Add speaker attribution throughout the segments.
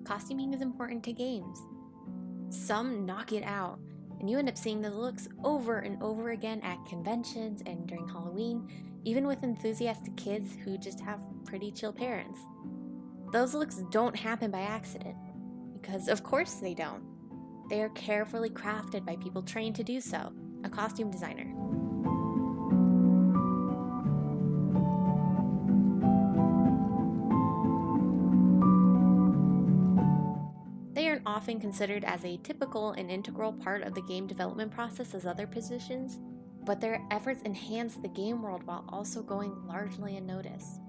Speaker 1: costuming is important to games. Some knock it out, and you end up seeing the looks over and over again at conventions and during Halloween, even with enthusiastic kids who just have pretty chill parents. Those looks don't happen by accident, because of course they don't. They are carefully crafted by people trained to do so, a costume designer. They aren't often considered as a typical and integral part of the game development process as other positions, but their efforts enhance the game world while also going largely unnoticed.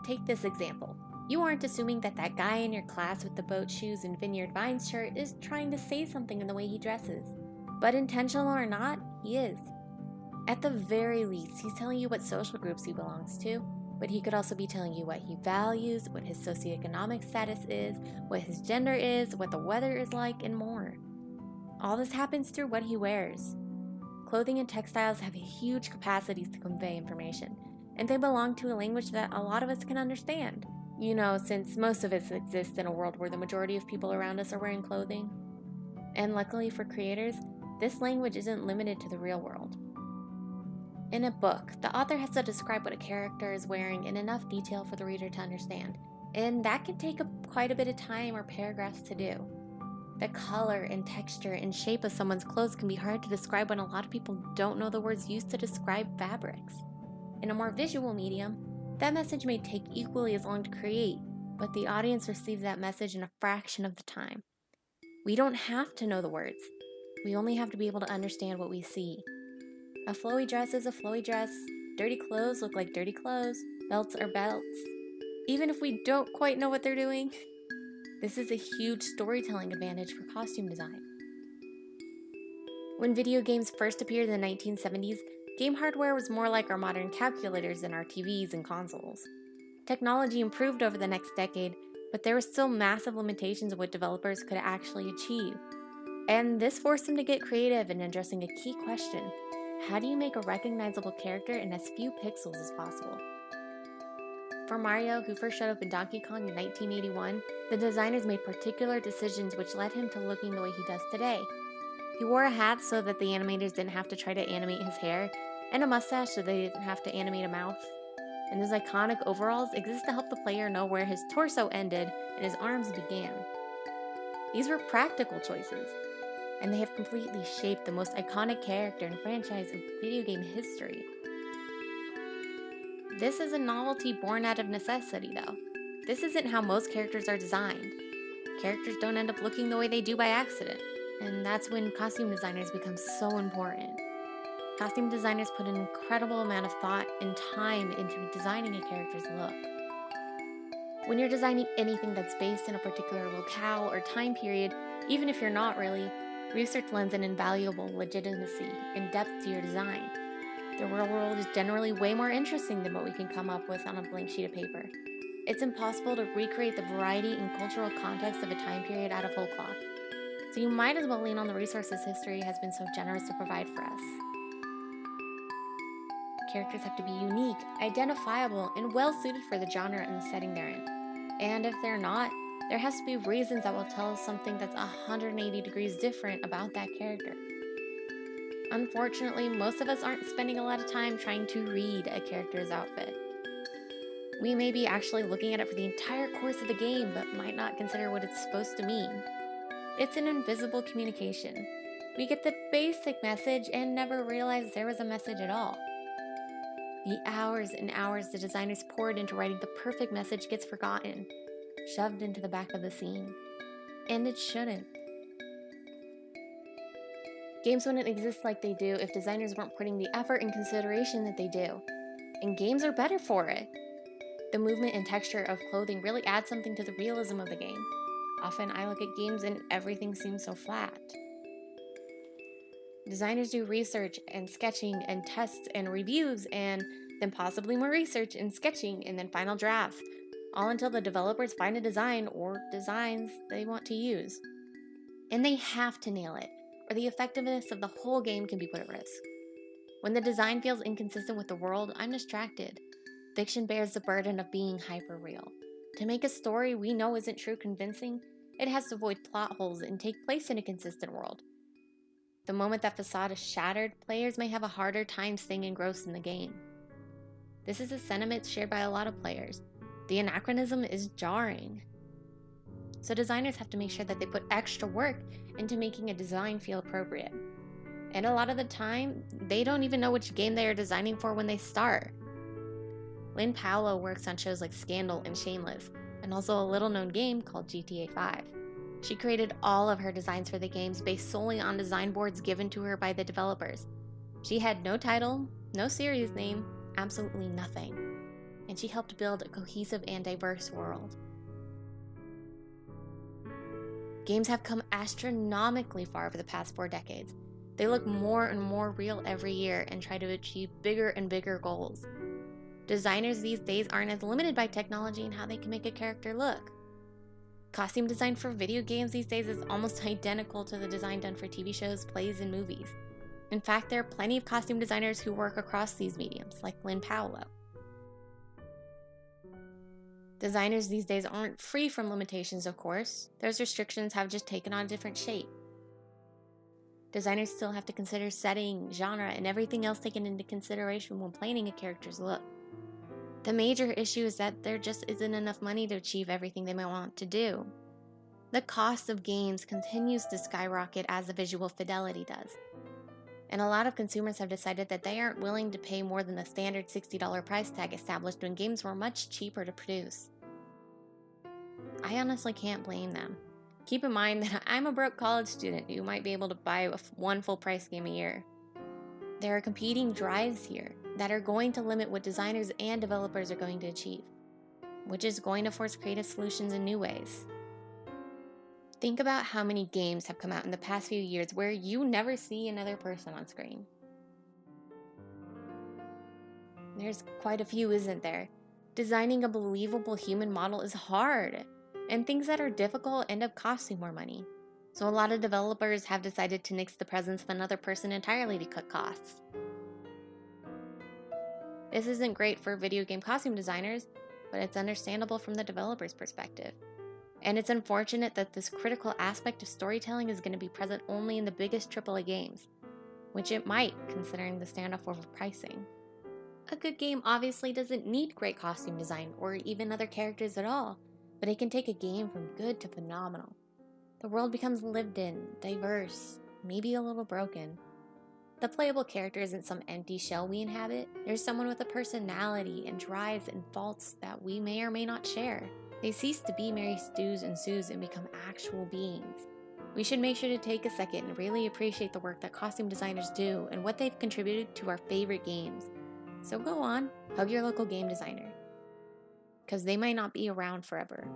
Speaker 1: Take this example. You aren't assuming that guy in your class with the boat shoes and Vineyard Vines shirt is trying to say something in the way he dresses. But intentional or not, he is. At the very least, he's telling you what social groups he belongs to, but he could also be telling you what he values, what his socioeconomic status is, what his gender is, what the weather is like, and more. All this happens through what he wears. Clothing and textiles have huge capacities to convey information, and they belong to a language that a lot of us can understand. Since most of us exist in a world where the majority of people around us are wearing clothing. And luckily for creators, this language isn't limited to the real world. In a book, the author has to describe what a character is wearing in enough detail for the reader to understand, and that can take quite a bit of time or paragraphs to do. The color and texture and shape of someone's clothes can be hard to describe when a lot of people don't know the words used to describe fabrics. In a more visual medium, that message may take equally as long to create, but the audience receives that message in a fraction of the time. We don't have to know the words. We only have to be able to understand what we see. A flowy dress is a flowy dress. Dirty clothes look like dirty clothes. Belts are belts. Even if we don't quite know what they're doing, this is a huge storytelling advantage for costume design. When video games first appeared in the 1970s, game hardware was more like our modern calculators and our TVs and consoles. Technology improved over the next decade, but there were still massive limitations of what developers could actually achieve. And this forced them to get creative in addressing a key question: how do you make a recognizable character in as few pixels as possible? For Mario, who first showed up in Donkey Kong in 1981, the designers made particular decisions which led him to looking the way he does today. He wore a hat so that the animators didn't have to try to animate his hair, and a mustache so they didn't have to animate a mouth. And his iconic overalls exist to help the player know where his torso ended and his arms began. These were practical choices, and they have completely shaped the most iconic character in franchise of video game history. This is a novelty born out of necessity, though. This isn't how most characters are designed. Characters don't end up looking the way they do by accident, and that's when costume designers become so important. Costume designers put an incredible amount of thought and time into designing a character's look. When you're designing anything that's based in a particular locale or time period, even if you're not really, research lends an invaluable legitimacy and depth to your design. The real world is generally way more interesting than what we can come up with on a blank sheet of paper. It's impossible to recreate the variety and cultural context of a time period out of whole cloth. So you might as well lean on the resources history has been so generous to provide for us. Characters have to be unique, identifiable, and well-suited for the genre and the setting they're in. And if they're not, there has to be reasons that will tell us something that's 180 degrees different about that character. Unfortunately, most of us aren't spending a lot of time trying to read a character's outfit. We may be actually looking at it for the entire course of the game, but might not consider what it's supposed to mean. It's an invisible communication. We get the basic message and never realize there was a message at all. The hours and hours the designers poured into writing the perfect message gets forgotten, shoved into the back of the scene. And it shouldn't. Games wouldn't exist like they do if designers weren't putting the effort and consideration that they do. And games are better for it. The movement and texture of clothing really add something to the realism of the game. Often I look at games and everything seems so flat. Designers do research and sketching and tests and reviews and then possibly more research and sketching and then final drafts, all until the developers find a design or designs they want to use. And they have to nail it, or the effectiveness of the whole game can be put at risk. When the design feels inconsistent with the world, I'm distracted. Fiction bears the burden of being hyper-real. To make a story we know isn't true convincing, It has to avoid plot holes and take place in a consistent world. The moment that facade is shattered, players may have a harder time staying engrossed in the game. This is a sentiment shared by a lot of players. The anachronism is jarring. So designers have to make sure that they put extra work into making a design feel appropriate. And a lot of the time, they don't even know which game they are designing for when they start. Lynn Paolo works on shows like Scandal and Shameless, and also a little-known game called GTA 5. She created all of her designs for the games based solely on design boards given to her by the developers. She had no title, no series name, absolutely nothing. And she helped build a cohesive and diverse world. Games have come astronomically far over the past 4 decades. They look more and more real every year and try to achieve bigger and bigger goals. Designers these days aren't as limited by technology in how they can make a character look. Costume design for video games these days is almost identical to the design done for TV shows, plays, and movies. In fact, there are plenty of costume designers who work across these mediums, like Lynn Paolo. Designers these days aren't free from limitations, of course. Those restrictions have just taken on a different shape. Designers still have to consider setting, genre, and everything else taken into consideration when planning a character's look. The major issue is that there just isn't enough money to achieve everything they might want to do. The cost of games continues to skyrocket as the visual fidelity does. And a lot of consumers have decided that they aren't willing to pay more than the standard $60 price tag established when games were much cheaper to produce. I honestly can't blame them. Keep in mind that I'm a broke college student who might be able to buy one full price game a year. There are competing drives here that are going to limit what designers and developers are going to achieve, which is going to force creative solutions in new ways. Think about how many games have come out in the past few years where you never see another person on screen. There's quite a few, isn't there? Designing a believable human model is hard, and things that are difficult end up costing more money. So a lot of developers have decided to nix the presence of another person entirely to cut costs. This isn't great for video game costume designers, but it's understandable from the developer's perspective. And it's unfortunate that this critical aspect of storytelling is going to be present only in the biggest AAA games, which it might, considering the standoff over pricing. A good game obviously doesn't need great costume design or even other characters at all, but it can take a game from good to phenomenal. The world becomes lived in, diverse, maybe a little broken. The playable character isn't some empty shell we inhabit. There's someone with a personality and drives and faults that we may or may not share. They cease to be Mary Stu's and Sue's and become actual beings. We should make sure to take a second and really appreciate the work that costume designers do and what they've contributed to our favorite games. So go on, hug your local game designer, because they might not be around forever.